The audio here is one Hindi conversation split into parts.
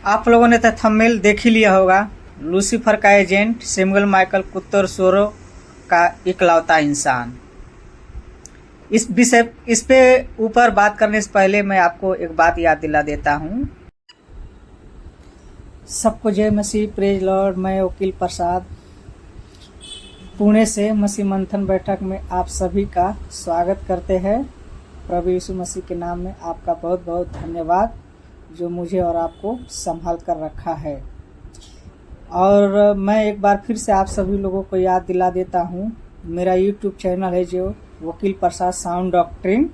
आप लोगों ने तो थंबनेल देख ही लिया होगा। लूसीफर का एजेंट सैमुअल माइकल कुत्तर सोरो का इकलौता इंसान। इस पे ऊपर बात करने से पहले मैं आपको एक बात याद दिला देता हूँ। सबको जय मसीह, प्रेज लॉर्ड। मैं वकील प्रसाद पुणे से मसीह मंथन बैठक में आप सभी का स्वागत करते हैं। प्रभु यीशु मसीह के नाम में आपका बहुत बहुत धन्यवाद जो मुझे और आपको संभाल कर रखा है। और मैं एक बार फिर से आप सभी लोगों को याद दिला देता हूँ, मेरा यूट्यूब चैनल है जो वकील प्रसाद साउंड डॉक्ट्रिन,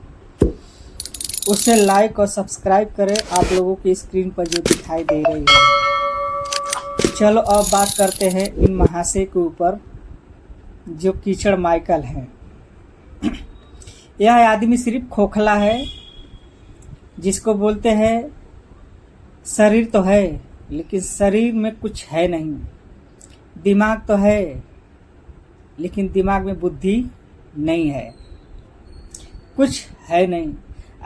उसे लाइक और सब्सक्राइब करें। आप लोगों की स्क्रीन पर जो दिखाई दे रही है। चलो अब बात करते हैं इन महाशय के ऊपर जो कीचड़ माइकल हैं। यह आदमी सिर्फ खोखला है, जिसको बोलते हैं शरीर तो है लेकिन शरीर में कुछ है नहीं, दिमाग तो है लेकिन दिमाग में बुद्धि नहीं है, कुछ है नहीं।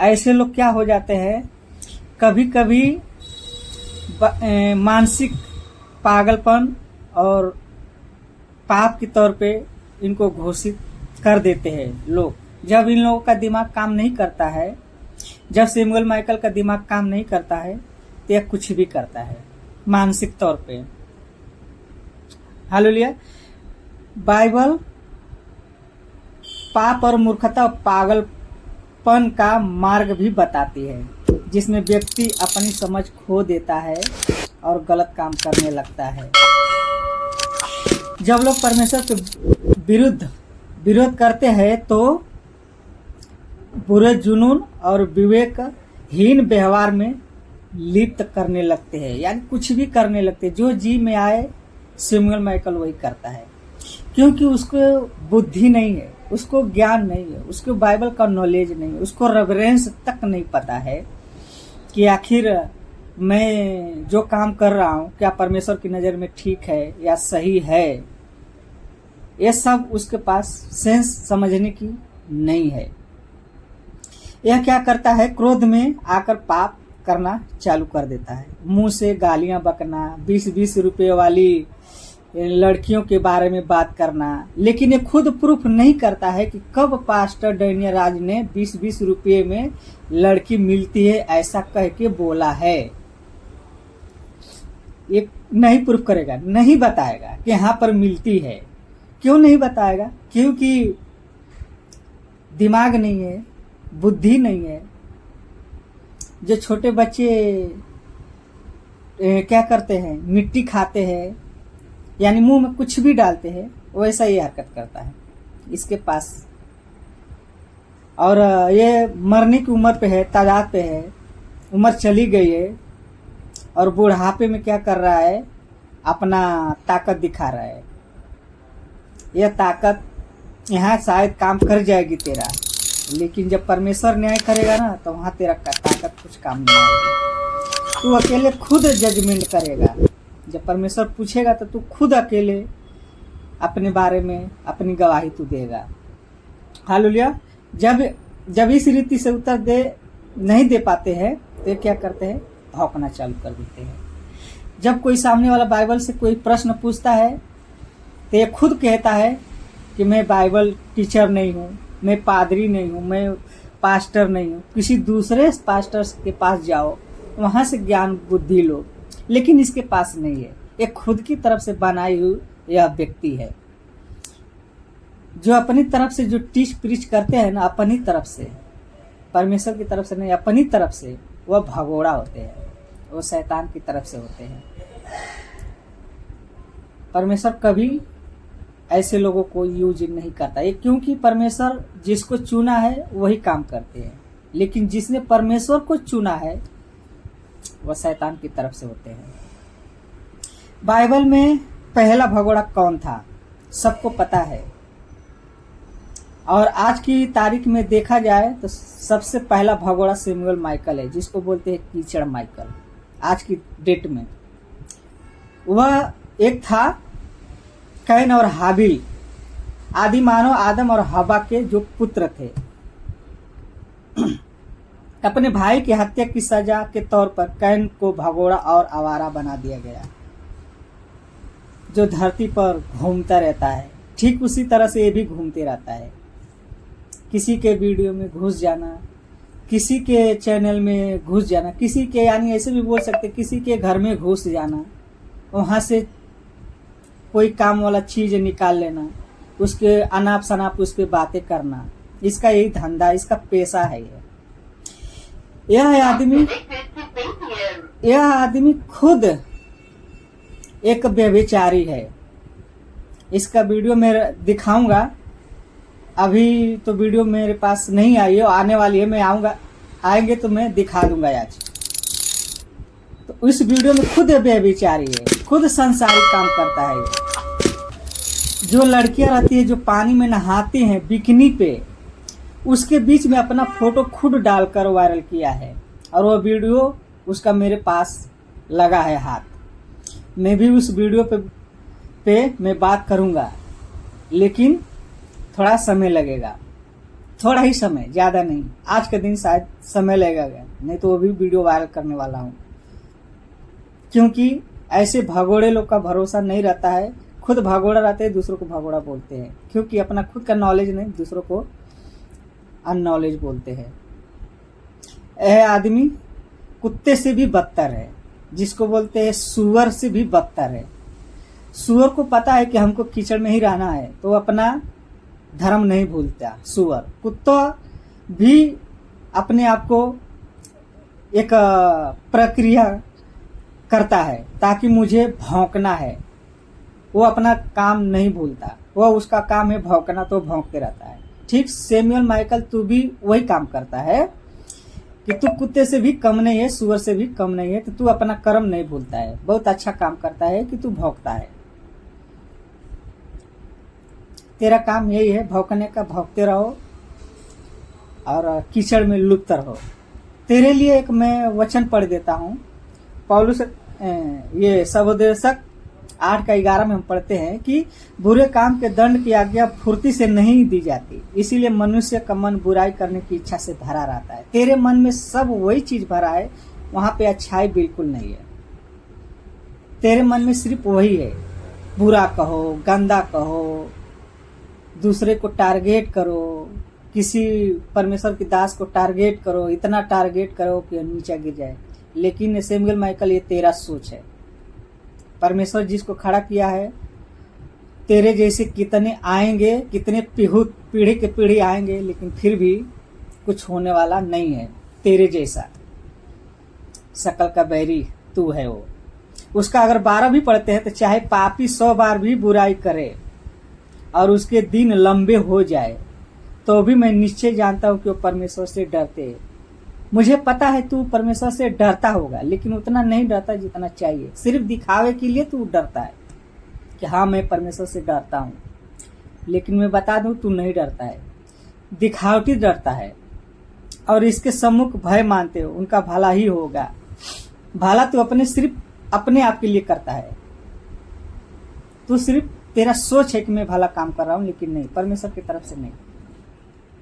ऐसे लोग क्या हो जाते हैं, कभी कभी मानसिक पागलपन और पाप के तौर पे इनको घोषित कर देते हैं लोग। जब इन लोगों का दिमाग काम नहीं करता है, जब सैमुअल माइकल का दिमाग काम नहीं करता है तो यह कुछ भी करता है मानसिक तौर पे। हालेलुया। बाइबल पाप और मूर्खता और पागलपन का मार्ग भी बताती है, जिसमें व्यक्ति अपनी समझ खो देता है और गलत काम करने लगता है। जब लोग परमेश्वर के विरोध करते हैं तो बुरे जुनून और विवेकहीन व्यवहार में लिप्त करने लगते हैं, यानी कुछ भी करने लगते हैं। जो जी में आए सैमुअल माइकल वही करता है, क्योंकि उसको बुद्धि नहीं है, उसको ज्ञान नहीं है, उसको बाइबल का नॉलेज नहीं है, उसको रेफरेंस तक नहीं पता है कि आखिर मैं जो काम कर रहा हूँ क्या परमेश्वर की नज़र में ठीक है या सही है। यह सब उसके पास सेंस समझने की नहीं है। यह क्या करता है, क्रोध में आकर पाप करना चालू कर देता है। मुंह से गालियां बकना, 20-20 रुपए वाली लड़कियों के बारे में बात करना, लेकिन ये खुद प्रूफ नहीं करता है कि कब पास्टर डैनियल राज ने 20-20 रुपये में लड़की मिलती है ऐसा कह के बोला है। ये नहीं प्रूफ करेगा, नहीं बताएगा कि यहाँ पर मिलती है। क्यों नहीं बताएगा? क्योंकि दिमाग नहीं है, बुद्धि नहीं है। जो छोटे बच्चे क्या करते हैं, मिट्टी खाते हैं, यानी मुंह में कुछ भी डालते हैं, वैसा ये हरकत करता है इसके पास। और ये मरने की उम्र पे है, तादाद पे है, उम्र चली गई है और बुढ़ापे में क्या कर रहा है, अपना ताकत दिखा रहा है। यह ताकत यहाँ शायद काम कर जाएगी तेरा, लेकिन जब परमेश्वर न्याय करेगा ना तो वहाँ तेरा ताकत कुछ काम नहीं आएगा। तू अकेले खुद जजमेंट करेगा। जब परमेश्वर पूछेगा तो तू खुद अकेले अपने बारे में अपनी गवाही तू देगा। हालेलुया। जब इस रीति से उत्तर नहीं दे पाते हैं तो क्या करते हैं, भौंकना चालू कर देते हैं। जब कोई सामने वाला बाइबल से कोई प्रश्न पूछता है तो ये खुद कहता है कि मैं बाइबल टीचर नहीं हूँ, मैं पादरी नहीं हूँ, मैं पास्टर नहीं हूँ। किसी दूसरे पास्टर के पास जाओ, वहां से ज्ञान बुद्धि लो, लेकिन इसके पास नहीं है। ये खुद की तरफ से बनाई हुई यह व्यक्ति है जो अपनी तरफ से जो टीच प्रीच करते हैं ना, अपनी तरफ से, परमेश्वर की तरफ से नहीं, अपनी तरफ से, वह भगोड़ा होते हैं, वो शैतान की तरफ से होते हैं। परमेश्वर कभी ऐसे लोगों को यूज नहीं करता है, क्योंकि परमेश्वर जिसको चुना है वही काम करते हैं, लेकिन जिसने परमेश्वर को चुना है वह शैतान की तरफ से होते हैं। बाइबल में पहला भगोड़ा कौन था, सबको पता है। और आज की तारीख में देखा जाए तो सबसे पहला भगोड़ा सैमुअल माइकल है, जिसको बोलते हैं कीचड़ माइकल। आज की डेट में वह एक था कैन और हाबिल, आदि मानव आदम और हवा के जो पुत्र थे। अपने भाई की हत्या की सजा के तौर पर कैन को भगोड़ा और आवारा बना दिया गया, जो धरती पर घूमता रहता है। ठीक उसी तरह से ये भी घूमते रहता है, किसी के वीडियो में घुस जाना, किसी के चैनल में घुस जाना, किसी के, यानी ऐसे भी बोल सकते किसी के घर में घुस जाना, वहां से कोई काम वाला चीज निकाल लेना, उसके अनाप शनाप उस पर बातें करना। इसका यही धंधा, इसका पेशा है ये। यह आदमी खुद एक व्यभिचारी है। इसका वीडियो मैं दिखाऊंगा, अभी तो वीडियो मेरे पास नहीं आई है, आने वाली है। मैं आएंगे तो मैं दिखा दूंगा आज। तो इस वीडियो में खुद व्यभिचारी है, खुद संसारिक काम करता है। जो लड़कियां रहती है जो पानी में नहाती हैं बिकनी पे, उसके बीच में अपना फोटो खुद डालकर वायरल किया है, और वो वीडियो उसका मेरे पास लगा है हाथ। मैं भी उस वीडियो पे मैं बात करूंगा, लेकिन थोड़ा समय लगेगा, थोड़ा ही समय, ज्यादा नहीं। आज के दिन शायद समय लगेगा, नहीं तो वो भी वीडियो वायरल करने वाला हूं, क्योंकि ऐसे भगोड़े लोग का भरोसा नहीं रहता है। खुद भगोड़ा रहते हैं, दूसरों को भगोड़ा बोलते हैं, क्योंकि अपना खुद का नॉलेज नहीं, दूसरों को अननॉलेज बोलते हैं। यह आदमी कुत्ते से भी बदतर है, जिसको बोलते हैं सुअर से भी बदतर है। सुअर को पता है कि हमको कीचड़ में ही रहना है, तो अपना धर्म नहीं भूलता सुअर। कुत्ता भी अपने आप को एक प्रक्रिया करता है, ताकि मुझे भौंकना है। वो अपना काम नहीं भूलता, वो उसका काम है भौंकना, तो भौंकते रहता है। ठीक सैमुअल माइकल, तू भी वही काम करता है कि तू कुत्ते से भी कम नहीं है, सुअर से भी कम नहीं है, तो तू अपना कर्म नहीं भूलता है। बहुत अच्छा काम करता है कि तू भौंकता है। तेरा काम यही है, भौंकने का, भौंकते रहो और कीचड़ में लुप्त रहो। तेरे लिए एक मैं वचन पढ़ देता हूँ। पौलुस ये सबोदेशक 8:11 में हम पढ़ते हैं कि बुरे काम के दंड की आज्ञा फुर्ती से नहीं दी जाती, इसीलिए मनुष्य का मन बुराई करने की इच्छा से भरा रहता है। तेरे मन में सब वही चीज भरा है, वहां पे अच्छाई बिल्कुल नहीं है। तेरे मन में सिर्फ वही है, बुरा कहो, गंदा कहो, दूसरे को टारगेट करो, किसी परमेश्वर की दास को टारगेट करो, इतना टारगेट करो कि नीचे गिर जाए। लेकिन सैमुअल माइकल, ये तेरा सोच है। परमेश्वर जिसको खड़ा किया है, तेरे जैसे कितने आएंगे, कितने पीढ़ी के पीढ़ी आएंगे, लेकिन फिर भी कुछ होने वाला नहीं है। तेरे जैसा शकल का बैरी तू है। वो उसका अगर 12 भी पढ़ते हैं तो चाहे पापी 100 बार भी बुराई करे और उसके दिन लंबे हो जाए, तो भी मैं निश्चय जानता हूं कि वो परमेश्वर से डरते हैं। मुझे पता है तू परमेश्वर से डरता होगा, लेकिन उतना नहीं डरता जितना चाहिए। सिर्फ दिखावे के लिए तू डरता है कि हाँ मैं परमेश्वर से डरता हूँ, लेकिन मैं बता दूं तू नहीं डरता है, दिखावटी डरता है। और इसके सम्मुख भय मानते हो, उनका भला ही होगा। भला तू सिर्फ अपने आप के लिए करता है। तू सिर्फ, तेरा सोच है कि मैं भला काम कर रहा हूँ, लेकिन नहीं, परमेश्वर की तरफ से नहीं,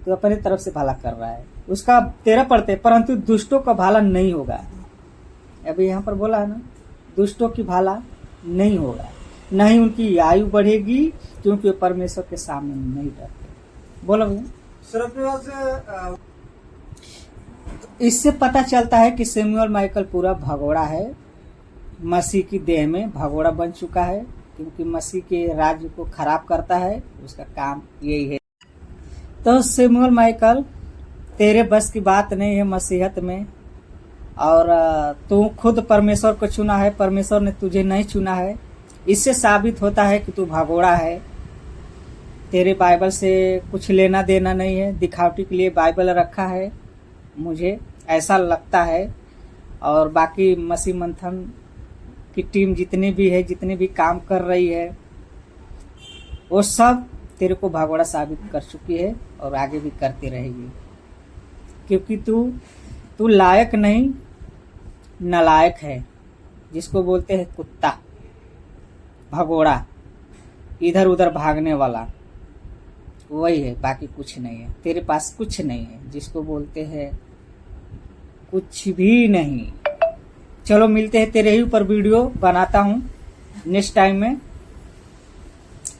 तो अपने तरफ से भला कर रहा है। उसका 13 पढ़ते, परंतु दुष्टों का भला नहीं होगा। अभी यहाँ पर बोला है ना, दुष्टों की भला नहीं होगा, नहीं उनकी आयु बढ़ेगी, क्योंकि वे परमेश्वर के सामने नहीं डरते। बोलो भैया। इससे पता चलता है कि सैमुअल माइकल पूरा भगोड़ा है, मसीह की देह में भगोड़ा बन चुका है, क्योंकि मसीह के राज्य को खराब करता है। उसका काम यही है। तो सैमुअल माइकल, तेरे बस की बात नहीं है मसीहत में, और तू खुद परमेश्वर को चुना है, परमेश्वर ने तुझे नहीं चुना है। इससे साबित होता है कि तू भगोड़ा है। तेरे बाइबल से कुछ लेना देना नहीं है, दिखावटी के लिए बाइबल रखा है, मुझे ऐसा लगता है। और बाकी मसीह मंथन की टीम जितनी भी है, जितनी भी काम कर रही है, वो सब तेरे को भगोड़ा साबित कर चुकी है और आगे भी करती रहेगी, क्योंकि तू लायक नहीं, नालायक है, जिसको बोलते हैं कुत्ता, भगोड़ा, इधर उधर भागने वाला, वही है, बाकी कुछ नहीं है। तेरे पास कुछ नहीं है, जिसको बोलते हैं कुछ भी नहीं। चलो मिलते हैं, तेरे ही ऊपर वीडियो बनाता हूँ नेक्स्ट टाइम में।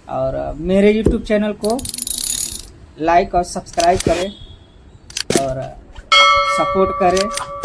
और मेरे YouTube चैनल को लाइक और सब्सक्राइब करें और सपोर्ट करें।